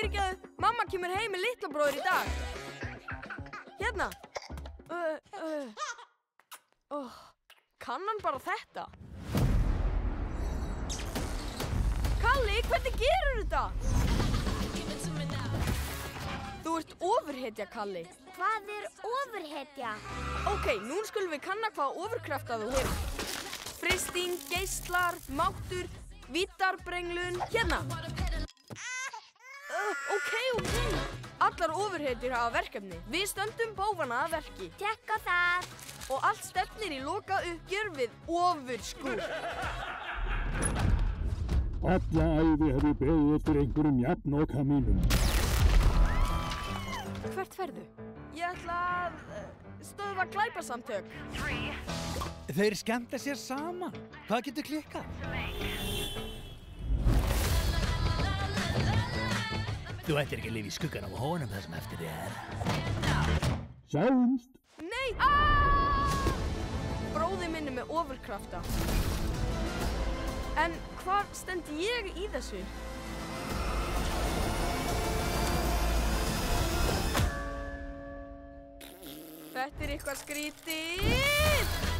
fyrirgefðu. Mamma kemur heim með litla bróður í dag. Hérna. Kann hann bara þetta? Kalli, hvernig gerur þetta? Þú ert ofurhetja, Kalli. Hvað ofurhetja? Ok, nú skulum við kanna hvaða ofurkrafta þú hefur. Frysting, geislar, máttur, vítarbrenglun, hérna. Ok. Allar ofurhetjur hafa verkefni. Við stöndum bófana að verki. Tekka það. Og allt stefnir í loka uppgjör við ofurskurð. Alla ævi hef ég beðið eftir einhverjum jafnoka mínum. Hvert ferðu? Ég ætla að stöðva glæpasamtök. Þeir skemmta sér saman. Hvað getur klikkað? Þú ættir ekki að lifa í skuggan af honum það sem eftir þér. Sjáumst. Nei! Bróðir minn er með ofurkrafta. En hvar stend ég í þessu? Þetta er eitthvað skrítið.